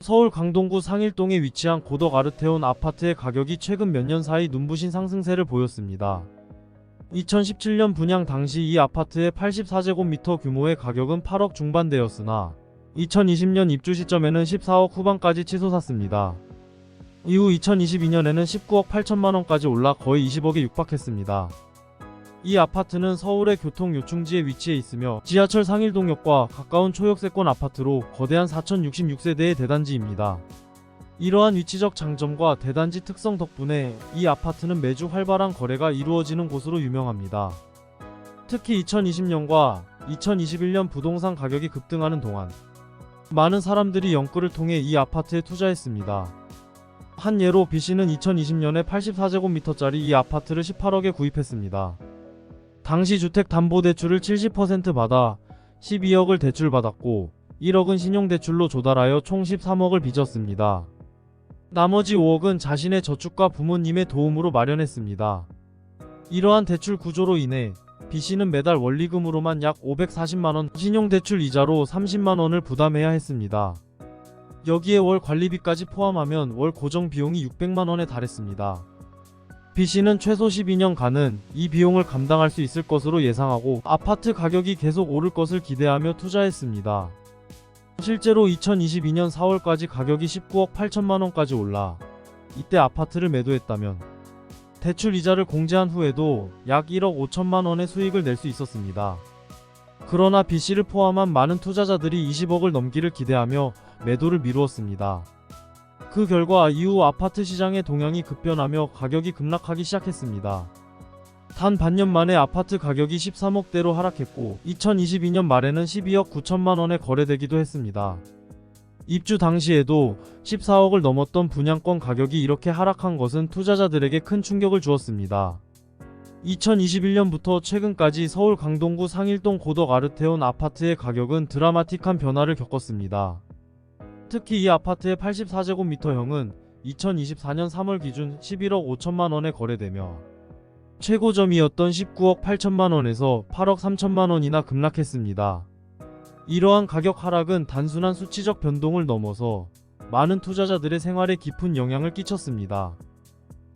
서울 강동구 상일동에 위치한 고덕 아르테온 아파트의 가격이 최근 몇 년 사이 눈부신 상승세를 보였습니다. 2017년 분양 당시 이 아파트의 84제곱미터 규모의 가격은 8억 중반대였으나 2020년 입주 시점에는 14억 후반까지 치솟았습니다. 이후 2022년에는 19억 8천만원까지 올라 거의 20억에 육박했습니다. 이 아파트는 서울의 교통 요충지에 위치해 있으며 지하철 상일동역과 가까운 초역세권 아파트로 거대한 4066세대의 대단지입니다. 이러한 위치적 장점과 대단지 특성 덕분에 이 아파트는 매주 활발한 거래가 이루어지는 곳으로 유명합니다. 특히 2020년과 2021년 부동산 가격이 급등하는 동안 많은 사람들이 연끌을 통해 이 아파트에 투자했습니다. 한 예로 B씨는 2020년에 84제곱미터짜리 이 아파트를 18억에 구입했습니다. 당시 주택담보대출을 70% 받아 12억을 대출받았고 1억은 신용대출로 조달하여 총 13억을 빚었습니다. 나머지 5억은 자신의 저축과 부모님의 도움으로 마련했습니다. 이러한 대출 구조로 인해 B씨는 매달 원리금으로만 약 540만원, 신용대출 이자로 30만원을 부담해야 했습니다. 여기에 월 관리비까지 포함하면 월 고정 비용이 600만원에 달했습니다. B씨는 최소 12년간은 이 비용을 감당할 수 있을 것으로 예상하고 아파트 가격이 계속 오를 것을 기대하며 투자했습니다. 실제로 2022년 4월까지 가격이 19억 8천만원까지 올라 이때 아파트를 매도했다면 대출 이자를 공제한 후에도 약 1억 5천만원의 수익을 낼 수 있었습니다. 그러나 B씨를 포함한 많은 투자자들이 20억을 넘기를 기대하며 매도를 미루었습니다. 그 결과 이후 아파트 시장의 동향이 급변하며 가격이 급락하기 시작했습니다. 단 반년 만에 아파트 가격이 13억대로 하락했고 2022년 말에는 12억 9천만원에 거래되기도 했습니다. 입주 당시에도 14억을 넘었던 분양권 가격이 이렇게 하락한 것은 투자자들에게 큰 충격을 주었습니다. 2021년부터 최근까지 서울 강동구 상일동 고덕 아르테온 아파트의 가격은 드라마틱한 변화를 겪었습니다. 특히 이 아파트의 84제곱미터형은 2024년 3월 기준 11억 5천만원에 거래되며 최고점이었던 19억 8천만원에서 8억 3천만원이나 급락했습니다. 이러한 가격 하락은 단순한 수치적 변동을 넘어서 많은 투자자들의 생활에 깊은 영향을 끼쳤습니다.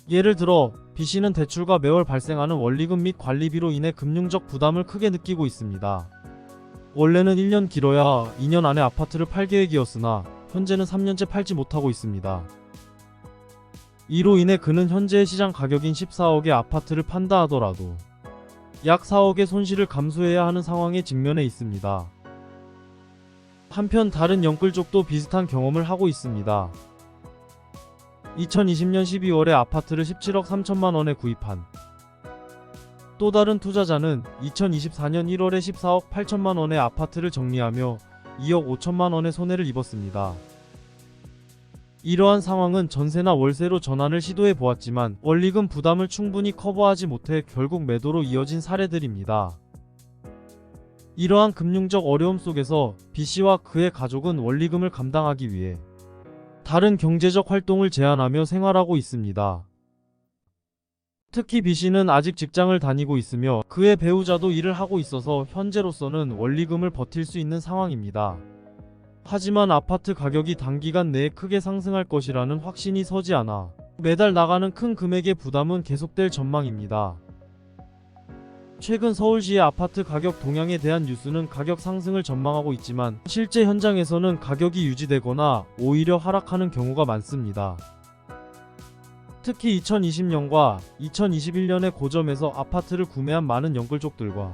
예를 들어 B씨는 대출과 매월 발생하는 원리금 및 관리비로 인해 금융적 부담을 크게 느끼고 있습니다. 원래는 1년 길어야 2년 안에 아파트를 팔 계획이었으나 현재는 3년째 팔지 못하고 있습니다. 이로 인해 그는 현재의 시장 가격인 14억의 아파트를 판다 하더라도 약 4억의 손실을 감수해야 하는 상황에 직면해 있습니다. 한편 다른 연끌족도 비슷한 경험을 하고 있습니다. 2020년 12월에 아파트를 17억 3천만원에 구입한 또 다른 투자자는 2024년 1월에 14억 8천만원의 아파트를 정리하며 2억 5천만원의 손해를 입었습니다. 이러한 상황은 전세나 월세로 전환을 시도해 보았지만 원리금 부담을 충분히 커버하지 못해 결국 매도로 이어진 사례들입니다. 이러한 금융적 어려움 속에서 B씨와 그의 가족은 원리금을 감당하기 위해 다른 경제적 활동을 제한하며 생활하고 있습니다. 특히 B씨는 아직 직장을 다니고 있으며 그의 배우자도 일을 하고 있어서 현재로서는 원리금을 버틸 수 있는 상황입니다. 하지만 아파트 가격이 단기간 내에 크게 상승할 것이라는 확신이 서지 않아 매달 나가는 큰 금액의 부담은 계속될 전망입니다. 최근 서울시의 아파트 가격 동향에 대한 뉴스는 가격 상승을 전망하고 있지만 실제 현장에서는 가격이 유지되거나 오히려 하락하는 경우가 많습니다. 특히 2020년과 2021년의 고점에서 아파트를 구매한 많은 연끌족들과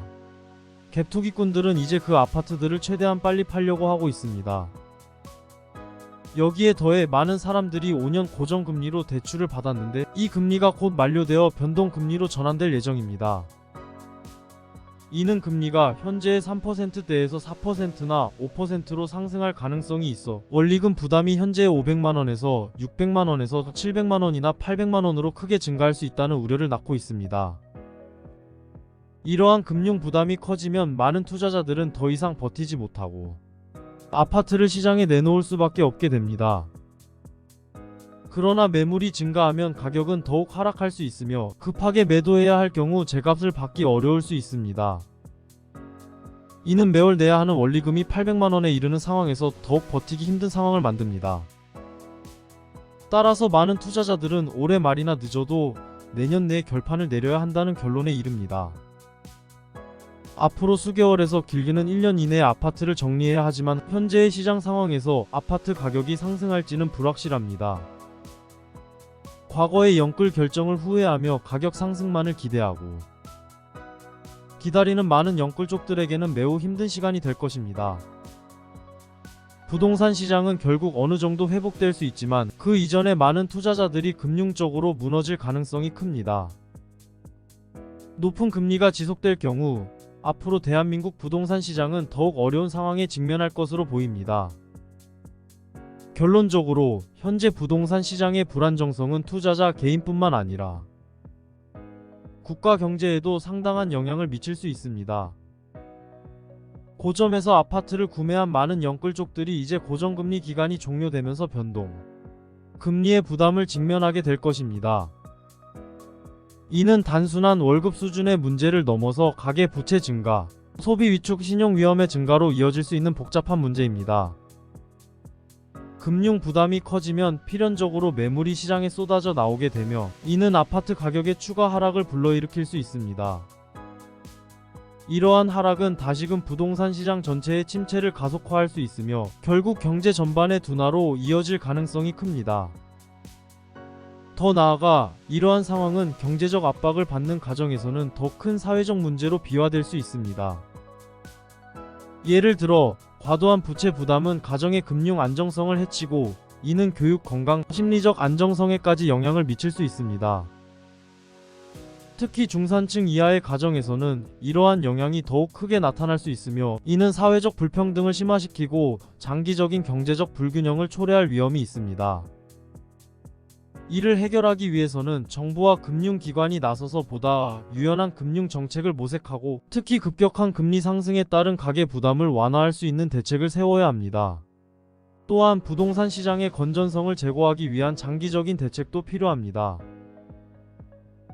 갭투기꾼들은 이제 그 아파트들을 최대한 빨리 팔려고 하고 있습니다. 여기에 더해 많은 사람들이 5년 고정금리로 대출을 받았는데 이 금리가 곧 만료되어 변동금리로 전환될 예정입니다. 이는 금리가 현재의 3%대에서 4%나 5%로 상승할 가능성이 있어 원리금 부담이 현재의 500만원에서 600만원에서 700만원이나 800만원으로 크게 증가할 수 있다는 우려를 낳고 있습니다. 이러한 금융 부담이 커지면 많은 투자자들은 더 이상 버티지 못하고 아파트를 시장에 내놓을 수밖에 없게 됩니다. 그러나 매물이 증가하면 가격은 더욱 하락할 수 있으며 급하게 매도해야 할 경우 제값을 받기 어려울 수 있습니다. 이는 매월 내야 하는 원리금이 800만원에 이르는 상황에서 더욱 버티기 힘든 상황을 만듭니다. 따라서 많은 투자자들은 올해 말이나 늦어도 내년 내에 결판을 내려야 한다는 결론에 이릅니다. 앞으로 수개월에서 길게는 1년 이내에 아파트를 정리해야 하지만 현재의 시장 상황에서 아파트 가격이 상승할지는 불확실합니다. 과거의 영끌 결정을 후회하며 가격 상승만을 기대하고 기다리는 많은 영끌족들에게는 매우 힘든 시간이 될 것입니다. 부동산 시장은 결국 어느 정도 회복될 수 있지만 그 이전에 많은 투자자들이 금융적으로 무너질 가능성이 큽니다. 높은 금리가 지속될 경우 앞으로 대한민국 부동산 시장은 더욱 어려운 상황에 직면할 것으로 보입니다. 결론적으로 현재 부동산 시장의 불안정성은 투자자 개인뿐만 아니라 국가 경제에도 상당한 영향을 미칠 수 있습니다. 고점에서 아파트를 구매한 많은 영끌족들이 이제 고정금리 기간이 종료되면서 변동, 금리의 부담을 직면하게 될 것입니다. 이는 단순한 월급 수준의 문제를 넘어서 가계 부채 증가, 소비 위축 신용 위험의 증가로 이어질 수 있는 복잡한 문제입니다. 금융 부담이 커지면 필연적으로 매물이 시장에 쏟아져 나오게 되며 이는 아파트 가격의 추가 하락을 불러일으킬 수 있습니다. 이러한 하락은 다시금 부동산 시장 전체의 침체를 가속화할 수 있으며 결국 경제 전반의 둔화로 이어질 가능성이 큽니다. 더 나아가 이러한 상황은 경제적 압박을 받는 가정에서는 더 큰 사회적 문제로 비화될 수 있습니다. 예를 들어 과도한 부채 부담은 가정의 금융 안정성을 해치고 이는 교육, 건강, 심리적 안정성에까지 영향을 미칠 수 있습니다. 특히 중산층 이하의 가정에서는 이러한 영향이 더욱 크게 나타날 수 있으며 이는 사회적 불평등을 심화시키고 장기적인 경제적 불균형을 초래할 위험이 있습니다. 이를 해결하기 위해서는 정부와 금융기관이 나서서 보다 유연한 금융 정책을 모색하고 특히 급격한 금리 상승에 따른 가계 부담을 완화할 수 있는 대책을 세워야 합니다. 또한 부동산 시장의 건전성을 제고하기 위한 장기적인 대책도 필요합니다.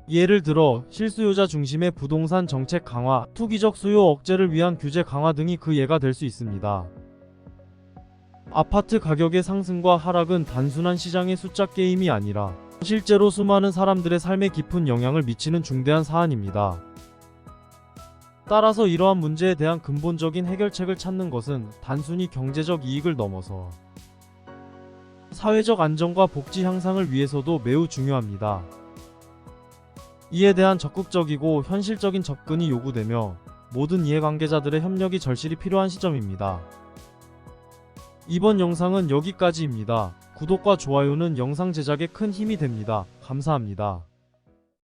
예를 들어 실수요자 중심의 부동산 정책 강화, 투기적 수요 억제를 위한 규제 강화 등이 그 예가 될 수 있습니다. 아파트 가격의 상승과 하락은 단순한 시장의 숫자 게임이 아니라 실제로 수많은 사람들의 삶에 깊은 영향을 미치는 중대한 사안입니다. 따라서 이러한 문제에 대한 근본적인 해결책을 찾는 것은 단순히 경제적 이익을 넘어서 사회적 안정과 복지 향상을 위해서도 매우 중요합니다. 이에 대한 적극적이고 현실적인 접근이 요구되며 모든 이해관계자들의 협력이 절실히 필요한 시점입니다. 이번 영상은 여기까지입니다. 구독과 좋아요는 영상 제작에 큰 힘이 됩니다. 감사합니다.